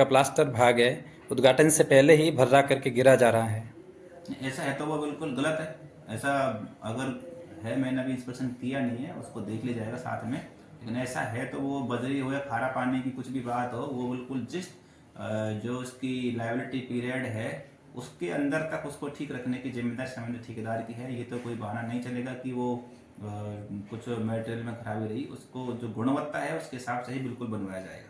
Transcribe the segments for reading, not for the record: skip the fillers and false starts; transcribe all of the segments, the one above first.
का प्लास्टर भाग है, उद्घाटन से पहले ही भर्रा करके गिरा जा रहा है। ऐसा है तो वो बिल्कुल गलत है। ऐसा अगर है, मैंने अभी इंस्पेक्शन किया नहीं है, उसको देख लिया जाएगा साथ में। लेकिन ऐसा है तो वो बजरी हो या खारा पानी की कुछ भी बात हो, वो बिल्कुल जिस जो उसकी लाइबिलिटी पीरियड है उसके अंदर तक उसको ठीक रखने की जिम्मेदारी संबंधित ठेकेदार की है। ये तो कोई बहाना नहीं चलेगा कि वो कुछ मटेरियल में खराबी रही, उसको जो गुणवत्ता है उसके हिसाब से ही बिल्कुल बनवाया जाएगा।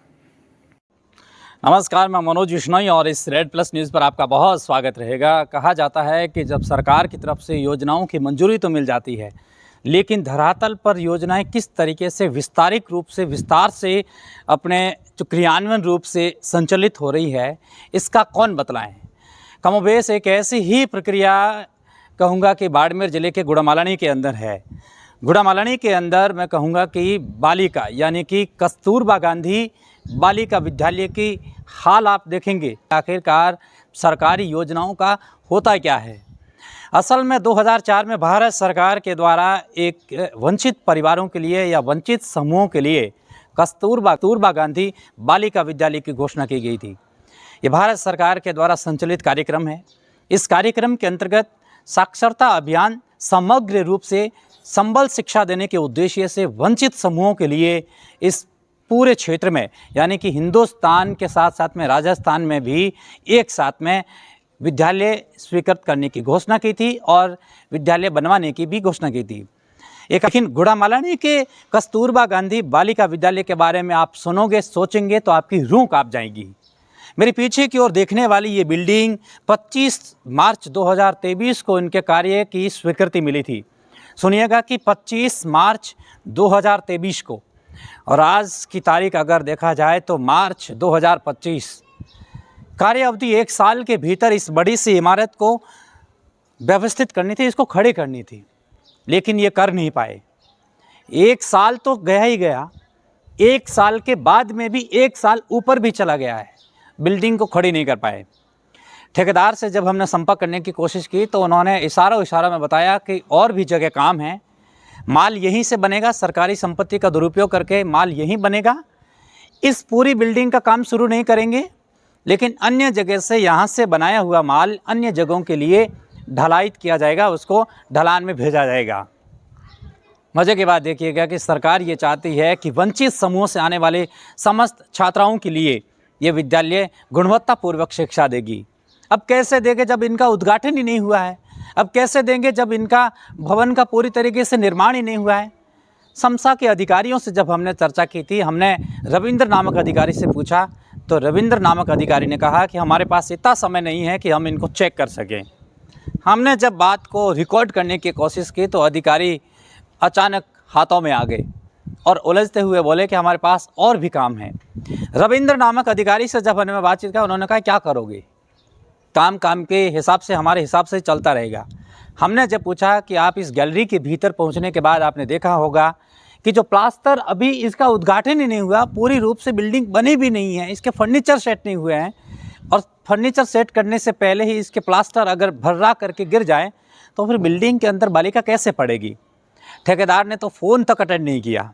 नमस्कार, मैं मनोज विश्नोई और इस रेड प्लस न्यूज़ पर आपका बहुत स्वागत रहेगा। कहा जाता है कि जब सरकार की तरफ से योजनाओं की मंजूरी तो मिल जाती है, लेकिन धरातल पर योजनाएं किस तरीके से विस्तार से अपने जो क्रियान्वयन रूप से संचालित हो रही है, इसका कौन बतलाएं। कमोबेश एक ऐसी ही प्रक्रिया कहूँगा कि बाड़मेर ज़िले के गुड़ामालानी के अंदर है। गुड़ामालानी के अंदर मैं कहूँगा कि बालिका यानी कि कस्तूरबा गांधी बालिका विद्यालय की हाल आप देखेंगे। आखिरकार सरकारी योजनाओं का होता क्या है। असल में 2004 में भारत सरकार के द्वारा एक वंचित परिवारों के लिए या वंचित समूहों के लिए कस्तूरबा गांधी बालिका विद्यालय की घोषणा की गई थी। ये भारत सरकार के द्वारा संचालित कार्यक्रम है। इस कार्यक्रम के अंतर्गत साक्षरता अभियान समग्र रूप से संबल शिक्षा देने के उद्देश्य से वंचित समूहों के लिए इस पूरे क्षेत्र में यानी कि हिंदुस्तान के साथ साथ में राजस्थान में भी एक साथ में विद्यालय स्वीकृत करने की घोषणा की थी और विद्यालय बनवाने की भी घोषणा की थी। लेकिन गुड़ामालानी के कस्तूरबा गांधी बालिका विद्यालय के बारे में आप सुनोगे, सोचेंगे तो आपकी रूह कांप जाएगी। मेरे पीछे की ओर देखने वाली ये बिल्डिंग 25 मार्च 2023 को इनके कार्य की स्वीकृति मिली थी। सुनिएगा कि 25 मार्च 2023 को, और आज की तारीख अगर देखा जाए तो मार्च 2025। कार्य अवधि 1 साल के भीतर इस बड़ी सी इमारत को व्यवस्थित करनी थी, इसको खड़ी करनी थी, लेकिन ये कर नहीं पाए। 1 साल तो गया ही गया, 1 साल के बाद में भी 1 साल ऊपर भी चला गया है, बिल्डिंग को खड़ी नहीं कर पाए। ठेकेदार से जब हमने संपर्क करने की कोशिश की तो उन्होंने इशारा में बताया कि और भी जगह काम है, माल यहीं से बनेगा, सरकारी संपत्ति का दुरुपयोग करके माल यहीं बनेगा। इस पूरी बिल्डिंग का काम शुरू नहीं करेंगे, लेकिन अन्य जगह से यहाँ से बनाया हुआ माल अन्य जगहों के लिए ढलाइत किया जाएगा, उसको ढलान में भेजा जाएगा। मज़े की बात देखिएगा कि सरकार ये चाहती है कि वंचित समूह से आने वाले समस्त छात्राओं के लिए ये विद्यालय गुणवत्तापूर्वक शिक्षा देगी। अब कैसे देंगे जब इनका उद्घाटन ही नहीं हुआ है? अब कैसे देंगे जब इनका भवन का पूरी तरीके से निर्माण ही नहीं हुआ है? समसा के अधिकारियों से जब हमने चर्चा की थी, हमने रविंद्र नामक अधिकारी से पूछा तो रविंद्र नामक अधिकारी ने कहा कि हमारे पास इतना समय नहीं है कि हम इनको चेक कर सकें। हमने जब बात को रिकॉर्ड करने की कोशिश की तो अधिकारी अचानक हाथों में आ गए और उलझते हुए बोले कि हमारे पास और भी काम है। रविंद्र नामक अधिकारी से जब हमने बातचीत की, उन्होंने कहा क्या करोगे, काम के हिसाब से हमारे हिसाब से चलता रहेगा। हमने जब पूछा कि आप इस गैलरी के भीतर पहुंचने के बाद आपने देखा होगा कि जो प्लास्टर अभी इसका उद्घाटन ही नहीं हुआ, पूरी रूप से बिल्डिंग बनी भी नहीं है, इसके फर्नीचर सेट नहीं हुए हैं, और फर्नीचर सेट करने से पहले ही इसके प्लास्टर अगर भर्रा करके गिर जाए तो फिर बिल्डिंग के अंदर बालिका कैसे पड़ेगी। ठेकेदार ने तो फ़ोन तक अटेंड नहीं किया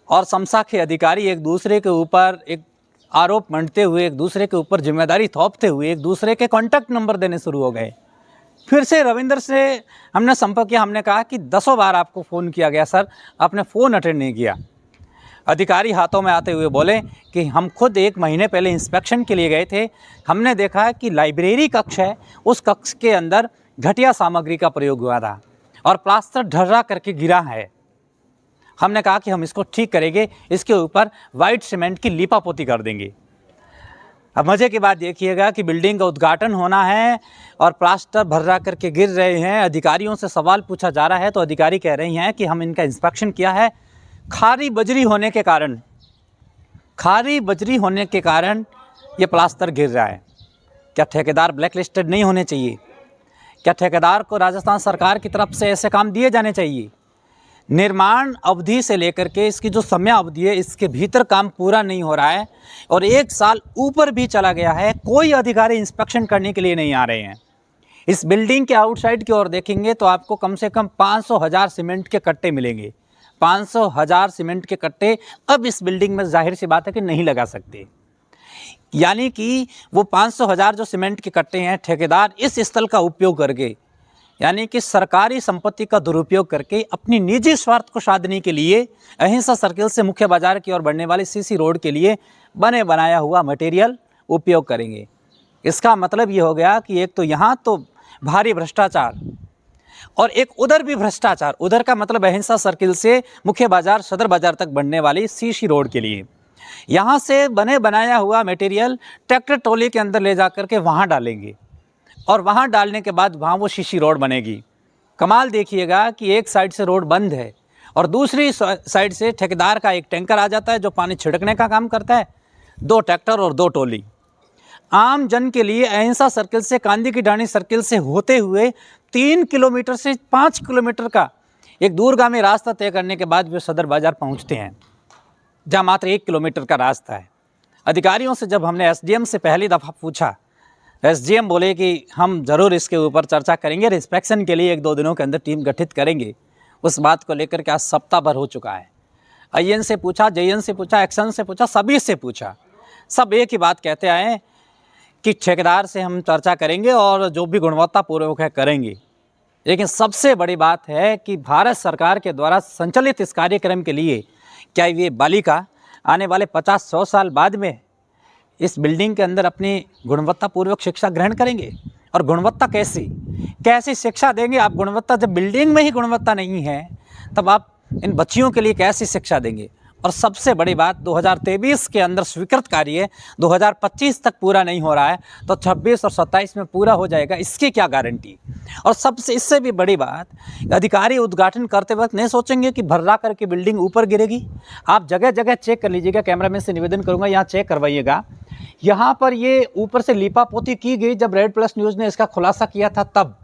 और समसा के अधिकारी एक दूसरे के ऊपर एक आरोप मंडते हुए, एक दूसरे के ऊपर जिम्मेदारी थोपते हुए एक दूसरे के कॉन्टैक्ट नंबर देने शुरू हो गए। फिर से रविंद्र से हमने संपर्क किया, हमने कहा कि 10 बार आपको फ़ोन किया गया सर, आपने फ़ोन अटेंड नहीं किया। अधिकारी हाथों में आते हुए बोले कि हम खुद 1 महीने पहले इंस्पेक्शन के लिए गए थे, हमने देखा कि लाइब्रेरी कक्ष है, उस कक्ष के अंदर घटिया सामग्री का प्रयोग हुआ था और प्लास्टर ढर्रा करके गिरा है। हमने कहा कि हम इसको ठीक करेंगे, इसके ऊपर वाइट सीमेंट की लीपापोती कर देंगे। अब मज़े की बात देखिएगा कि बिल्डिंग का उद्घाटन होना है और प्लास्टर भर्रा करके गिर रहे हैं। अधिकारियों से सवाल पूछा जा रहा है तो अधिकारी कह रही हैं कि हम इनका इंस्पेक्शन किया है, खारी बजरी होने के कारण ये प्लास्टर गिर रहा है। क्या ठेकेदार ब्लैक लिस्टेड नहीं होने चाहिए? क्या ठेकेदार को राजस्थान सरकार की तरफ से ऐसे काम दिए जाने चाहिए? निर्माण अवधि से लेकर के इसकी जो समय अवधि है, इसके भीतर काम पूरा नहीं हो रहा है और 1 साल ऊपर भी चला गया है, कोई अधिकारी इंस्पेक्शन करने के लिए नहीं आ रहे हैं। इस बिल्डिंग के आउटसाइड की ओर देखेंगे तो आपको कम से कम 500,000 सीमेंट के कट्टे मिलेंगे। 500,000 सीमेंट के कट्टे अब इस बिल्डिंग में जाहिर सी बात है कि नहीं लगा सकते। यानी कि वो 500,000 जो सीमेंट के कट्टे हैं, ठेकेदार इस स्थल का उपयोग करके, यानी कि सरकारी संपत्ति का दुरुपयोग करके अपनी निजी स्वार्थ को साधने के लिए अहिंसा सर्किल से मुख्य बाजार की ओर बढ़ने वाली सीसी रोड के लिए बने बनाया हुआ मटेरियल उपयोग करेंगे। इसका मतलब ये हो गया कि एक तो यहाँ तो भारी भ्रष्टाचार और एक उधर भी भ्रष्टाचार। उधर का मतलब अहिंसा सर्किल से मुख्य बाजार सदर बाजार तक बढ़ने वाली सीसी रोड के लिए यहाँ से बने बनाया हुआ मटेरियल ट्रैक्टर ट्रॉली के अंदर ले जा कर के वहाँ डालेंगे और वहाँ डालने के बाद वहाँ वो सीसी रोड बनेगी। कमाल देखिएगा कि एक साइड से रोड बंद है और दूसरी साइड से ठेकेदार का एक टैंकर आ जाता है जो पानी छिड़कने का काम करता है, 2 ट्रैक्टर और 2 ट्रॉली। आम जन के लिए अहिंसा सर्किल से कांदी की ढाणी सर्किल से होते हुए 3 किलोमीटर से 5 किलोमीटर का एक दूरगामी रास्ता तय करने के बाद वे सदर बाजार पहुंचते हैं, जहां मात्र 1 किलोमीटर का रास्ता है। अधिकारियों से जब हमने एसडीएम से पहली दफ़ा पूछा, एसडीएम बोले कि हम ज़रूर इसके ऊपर चर्चा करेंगे, इंस्पेक्शन के लिए 1-2 दिनों के अंदर टीम गठित करेंगे। उस बात को लेकर के आज सप्ताह भर हो चुका है। आईएन से पूछा, जेएन से पूछा, एक्शन से पूछा, सभी से पूछा, सब एक ही बात कहते आए कि ठेकेदार से हम चर्चा करेंगे और जो भी गुणवत्तापूर्वक है करेंगे। लेकिन सबसे बड़ी बात है कि भारत सरकार के द्वारा संचालित इस कार्यक्रम के लिए क्या ये बालिका आने वाले 50-100 साल बाद में इस बिल्डिंग के अंदर अपनी गुणवत्तापूर्वक शिक्षा ग्रहण करेंगे? और गुणवत्ता कैसी शिक्षा देंगे आप? गुणवत्ता जब बिल्डिंग में ही गुणवत्ता नहीं है तब आप इन बच्चियों के लिए कैसी शिक्षा देंगे? और सबसे बड़ी बात, 2023 के अंदर स्वीकृत कार्य 2025 तक पूरा नहीं हो रहा है तो 26 और 27 में पूरा हो जाएगा, इसकी क्या गारंटी? और सबसे इससे भी बड़ी बात, अधिकारी उद्घाटन करते वक्त नहीं सोचेंगे कि भर्रा करके बिल्डिंग ऊपर गिरेगी। आप जगह जगह चेक कर लीजिएगा, कैमरामैन से निवेदन करूंगा यहाँ चेक करवाइएगा। यहाँ पर ये ऊपर से लिपापोती की गई जब रेड प्लस न्यूज़ ने इसका खुलासा किया था तब।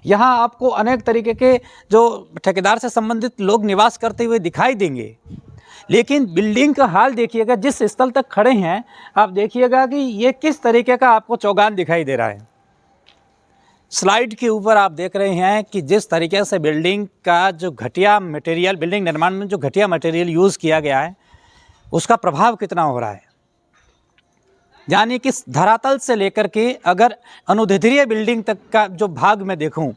यहाँ आपको अनेक तरीके के जो ठेकेदार से संबंधित लोग निवास करते हुए दिखाई देंगे, लेकिन बिल्डिंग का हाल देखिएगा। जिस स्थल तक खड़े हैं आप देखिएगा कि ये किस तरीके का आपको चौगान दिखाई दे रहा है। स्लाइड के ऊपर आप देख रहे हैं कि जिस तरीके से बिल्डिंग का जो घटिया मटेरियल, बिल्डिंग निर्माण में जो घटिया मटेरियल यूज़ किया गया है उसका प्रभाव कितना हो रहा है। यानी कि धरातल से लेकर के अगर अनुदैर्ध्य बिल्डिंग तक का जो भाग मैं देखूं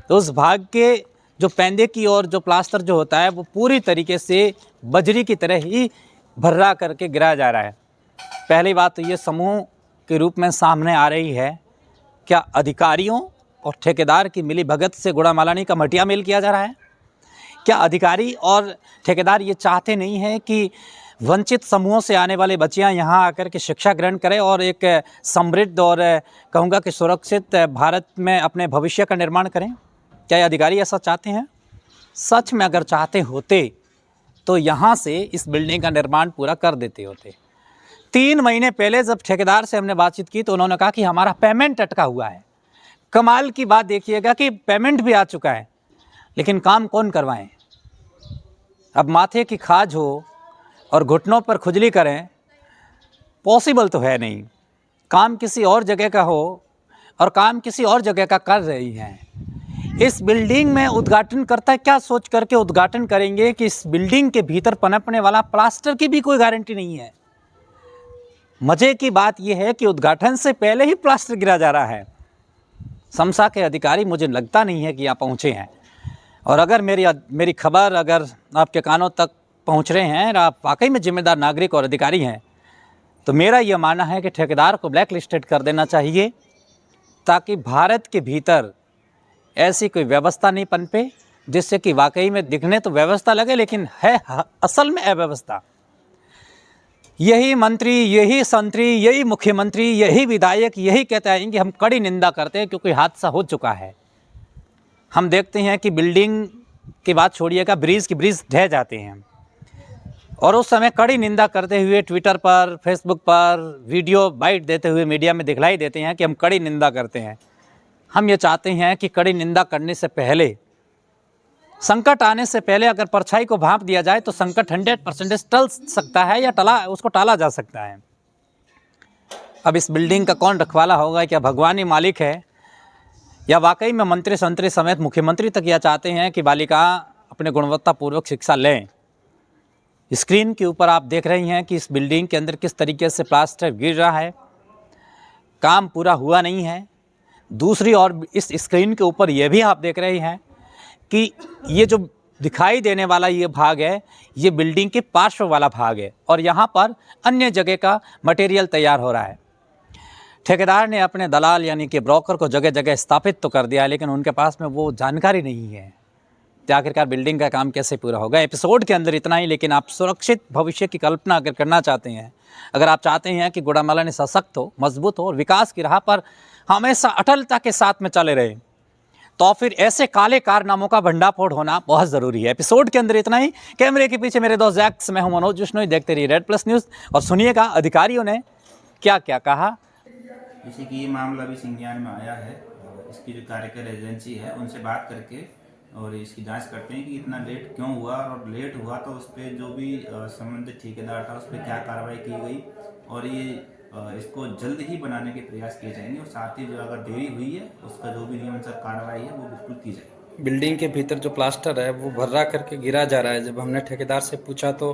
तो उस भाग के जो पैंदे की और जो प्लास्टर जो होता है वो पूरी तरीके से बजरी की तरह ही भर्रा करके गिराया जा रहा है। पहली बात तो ये समूह के रूप में सामने आ रही है, क्या अधिकारियों और ठेकेदार की मिली भगत से गुड़ामालानी का मटिया मेल किया जा रहा है? क्या अधिकारी और ठेकेदार ये चाहते नहीं हैं कि वंचित समूहों से आने वाले बच्चियां यहाँ आकर के शिक्षा ग्रहण करें और एक समृद्ध और कहूँगा कि सुरक्षित भारत में अपने भविष्य का निर्माण करें? क्या ये अधिकारी ऐसा चाहते हैं? सच में अगर चाहते होते तो यहाँ से इस बिल्डिंग का निर्माण पूरा कर देते होते। 3 महीने पहले जब ठेकेदार से हमने बातचीत की तो उन्होंने कहा कि हमारा पेमेंट अटका हुआ है। कमाल की बात देखिएगा कि पेमेंट भी आ चुका है, लेकिन काम कौन करवाएं? अब माथे की खाज हो और घुटनों पर खुजली करें, पॉसिबल तो है नहीं। काम किसी और जगह का हो और काम किसी और जगह का कर रही हैं। इस बिल्डिंग में उद्घाटन करता क्या सोच करके उद्घाटन करेंगे कि इस बिल्डिंग के भीतर पनपने वाला प्लास्टर की भी कोई गारंटी नहीं है। मजे की बात यह है कि उद्घाटन से पहले ही प्लास्टर गिरा जा रहा है। समसा के अधिकारी मुझे लगता नहीं है कि यहाँ पहुँचे हैं, और अगर मेरी खबर अगर आपके कानों तक पहुँच रहे हैं और आप वाकई में जिम्मेदार नागरिक और अधिकारी हैं तो मेरा यह मानना है कि ठेकेदार को ब्लैक लिस्टेड कर देना चाहिए, ताकि भारत के भीतर ऐसी कोई व्यवस्था नहीं पनपे जिससे कि वाकई में दिखने तो व्यवस्था लगे लेकिन है असल में अव्यवस्था। यही मंत्री, यही संतरी, यही मुख्यमंत्री, यही विधायक यही कहते हैं कि हम कड़ी निंदा करते हैं क्योंकि हादसा हो चुका है। हम देखते हैं कि बिल्डिंग की बात छोड़िएगा, ब्रिज ढह जाते हैं और उस समय कड़ी निंदा करते हुए ट्विटर पर, फेसबुक पर वीडियो बाइट देते हुए मीडिया में दिखलाई देते हैं कि हम कड़ी निंदा करते हैं। हम ये चाहते हैं कि कड़ी निंदा करने से पहले, संकट आने से पहले अगर परछाई को भांप दिया जाए तो संकट 100% टल सकता है या उसको टाला जा सकता है। अब इस बिल्डिंग का कौन रखवाला होगा? क्या भगवान ही मालिक है या वाकई में मंत्री संतरी समेत मुख्यमंत्री तक यह चाहते हैं कि बालिका अपने गुणवत्तापूर्वक शिक्षा लें? स्क्रीन के ऊपर आप देख रही हैं कि इस बिल्डिंग के अंदर किस तरीके से प्लास्टर गिर रहा है, काम पूरा हुआ नहीं है। दूसरी ओर इस स्क्रीन के ऊपर यह भी आप देख रहे हैं कि ये जो दिखाई देने वाला ये भाग है, ये बिल्डिंग के पार्श्व वाला भाग है और यहाँ पर अन्य जगह का मटेरियल तैयार हो रहा है। ठेकेदार ने अपने दलाल यानी कि ब्रोकर को जगह जगह स्थापित तो कर दिया, लेकिन उनके पास में वो जानकारी नहीं है कि आखिरकार बिल्डिंग का काम कैसे पूरा होगा। एपिसोड के अंदर इतना ही, लेकिन आप सुरक्षित भविष्य की कल्पना अगर करना चाहते हैं, अगर आप चाहते हैं कि गुड़ामाला सशक्त हो, मजबूत हो और विकास की राह पर हमेशा अटलता के साथ में चले रहे, तो फिर ऐसे काले कारनामों का भंडाफोड़ होना बहुत ज़रूरी है। एपिसोड के अंदर इतना ही। कैमरे के पीछे मेरे दोस्त जैक्स, मैं हूं मनोज विश्नोई। देखते रहिए रेड प्लस न्यूज़ और सुनिएगा अधिकारियों ने क्या क्या कहा। जैसे कि ये मामला अभी संज्ञान में आया है, इसकी जो कार्यकारी एजेंसी है उनसे बात करके और इसकी जांच करते हैं कि इतना लेट क्यों हुआ, और लेट हुआ तो उस पर जो भी संबंधित ठेकेदार था उस पर क्या कार्रवाई की गई, और ये इसको जल्द ही बनाने के प्रयास किए जाएंगे। और साथ ही जो अगर देरी हुई है उसका जो भी नियमानुसार कार्रवाई है वो बिल्कुल की जाएगी। बिल्डिंग के भीतर जो प्लास्टर है वो भर्रा करके गिरा जा रहा है। जब हमने ठेकेदार से पूछा तो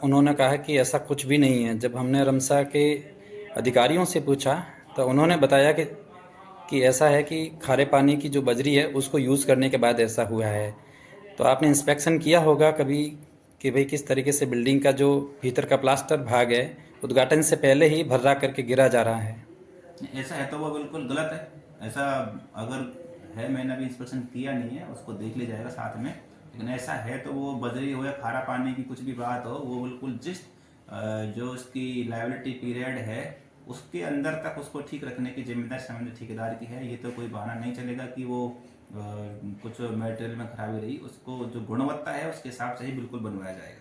उन्होंने कहा कि ऐसा कुछ भी नहीं है। जब हमने रमसा के अधिकारियों से पूछा तो उन्होंने बताया कि ऐसा है कि खारे पानी की जो बजरी है उसको यूज़ करने के बाद ऐसा हुआ है। तो आपने इंस्पेक्शन किया होगा कभी कि भाई किस तरीके से बिल्डिंग का जो भीतर का प्लास्टर भाग है उद्घाटन से पहले ही भर्रा करके गिरा जा रहा है। ऐसा है तो वो बिल्कुल गलत है। ऐसा अगर है, मैंने अभी इंस्पेक्शन किया नहीं है, उसको देख लिया जाएगा साथ में। लेकिन ऐसा है तो वो बजरी हो या खारा पानी की कुछ भी बात हो, वो बिल्कुल जिस जो उसकी लायबिलिटी पीरियड है उसके अंदर तक उसको ठीक रखने की जिम्मेदारी संबंधित ठेकेदार की है। ये तो कोई बहाना नहीं चलेगा कि वो कुछ मटेरियल में खराबी रही, उसको जो गुणवत्ता है उसके हिसाब से ही बिल्कुल बनवाया जाएगा।